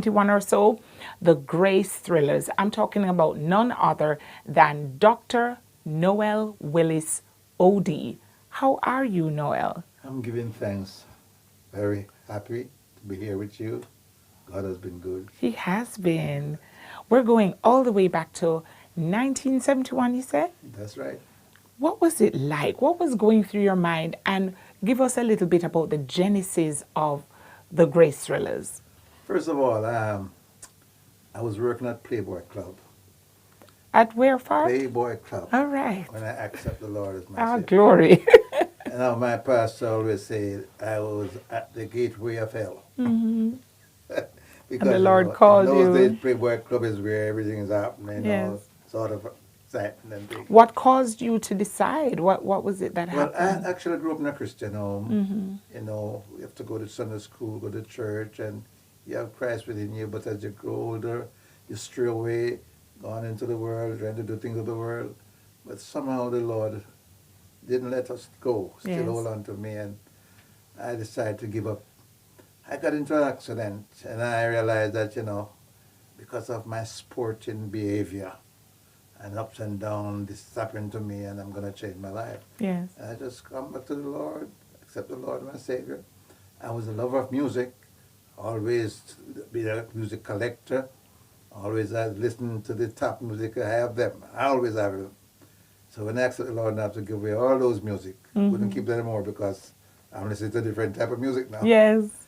21 or so, the Grace Thrillers. I'm talking about none other than Dr. Noel Willis OD. How are you, Noel? I'm giving thanks. Very happy to be here with you. God has been good. He has been. We're going all the way back to 1971, you said? That's right. What was it like? What was going through your mind? And give us a little bit about the genesis of the Grace Thrillers. First of all, I was working at Playboy Club. At where part? Playboy Club. All right. When I accept the Lord as my Ah, Savior. glory. And now my pastor always say I was at the gateway of hell. Because And the Lord in called those you. days, Playboy Club is where everything is happening, Yes. sort of exciting and things. What caused you to decide? What was it that Well, I happened? actually grew up in a Christian home. You have to go to Sunday school, go to church, and you have Christ within you. But as you grow older, you stray away, gone into the world, trying to do things of the world. But somehow the Lord didn't let us go, still Yes. hold on to me, and I decided to give up. I got into an accident, and I realized that, because of my sporting behavior and ups and downs, this happened to me, and I'm going to change my life. Yes. I just come back to the Lord, accept the Lord my Savior. I was a lover of music, always be a music collector, always listen to the top music. I have them. I always have them. So when I accept the Lord, I have to give away all those music. Couldn't keep them anymore because I'm listening to different type of music now. Yes.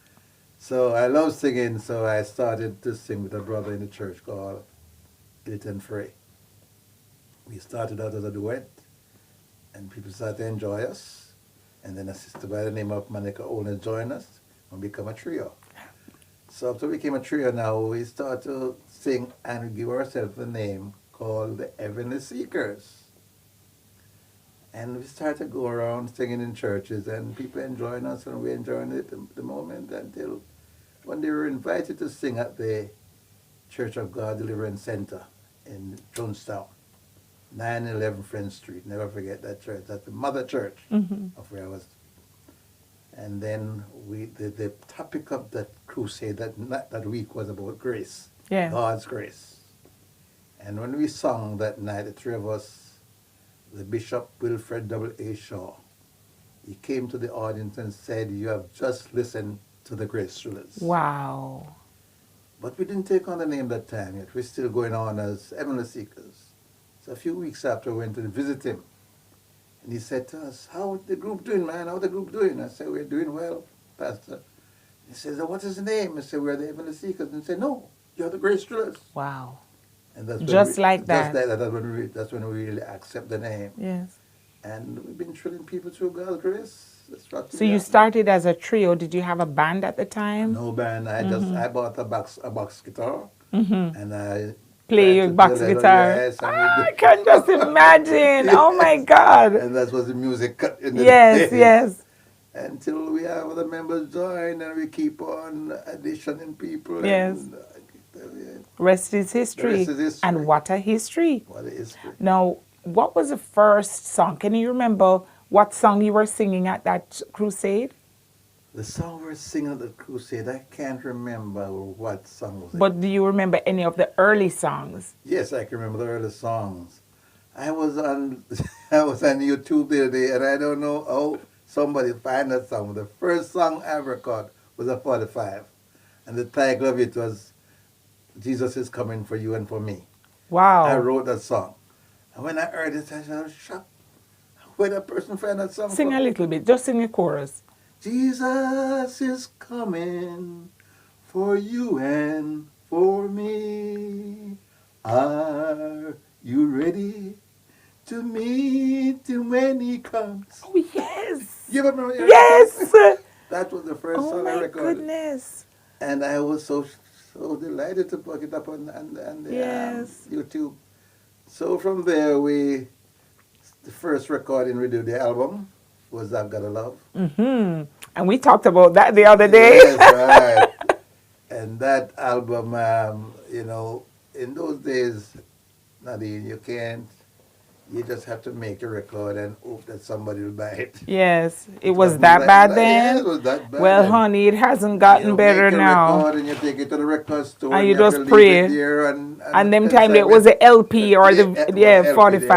So I love singing, so I started to sing with a brother in the church called Elton Frey. We started out as a duet, and people started to enjoy us. And then a sister by the name of Monica Owens joined us and become a trio. So after we became a trio now, we start to sing and we give ourselves a name called the Heavenly Seekers. And we started to go around singing in churches and people enjoying us and we enjoying it at the moment until when they were invited to sing at the Church of God Deliverance Center in Jonestown. 911 Friend Street. Never forget that church. That's the mother church of where I was. And then the topic of that crusade that week was about grace. Yes. God's grace. And when we sung that night, the three of us, the Bishop Wilfred W.A. Shaw, he came to the audience and said, "You have just listened to the Grace Thrillers." Wow. But we didn't take on the name that time yet. We're still going on as Heavenly Seekers. So a few weeks after, we went to visit him. And he said to us, "How the group doing, man? How the group doing?" I said, "We're doing well, Pastor." He says, "Oh, what is the name?" I said, "We're the Heavenly Seekers." And he said, "No, you're the Grace Thrillers." Wow. And that's when Just like that. Just like that. That's when we really accept the name. Yes. And we've been thrilling people through God's grace. That's what So you started as a trio. Did you have a band at the time? No band. I bought a box guitar and I Play tried your to box play a little, guitar. yes, and we I can just imagine. Oh my God. and that was the music cut in the Yes, day. yes. Until we have other members join and we keep on additioning people. Yes. And, Rest is the history. rest is history. And what a history. What a history. Now, what was the first song? Can you remember what song you were singing at that crusade? The song we're singing at the crusade, I can't remember what song was it. But do you remember any of the early songs? Yes, I can remember the early songs. I was on I was on YouTube the other day and I don't know how somebody find that song. The first song I ever caught was a 45. And the title of it was Jesus is Coming for You and for Me. Wow. I wrote that song. And when I heard it, I was shocked. Where that person find that song Sing from? a little bit. Just sing a chorus. Jesus is coming for you and for me. Are you ready to meet him when he comes? Oh, yes. You remember? Yes. That was the first Oh, song I my recorded. goodness. And I was so delighted to put it up on Yes. YouTube. So from there, the first recording we did, the album, was I've Got a Love. And we talked about that the other day. Yes, right. And that album, in those days, Nadine, You just have to make a record and hope that somebody will buy it. Yes, it was wasn't that like bad that. then. Yeah, it was that bad Well, then. honey, it hasn't gotten You better make a now. record and you take it to the record store And and you you have just to leave pray. it there And them and time say, it was well, a LP or yeah, the it was LP there, 45.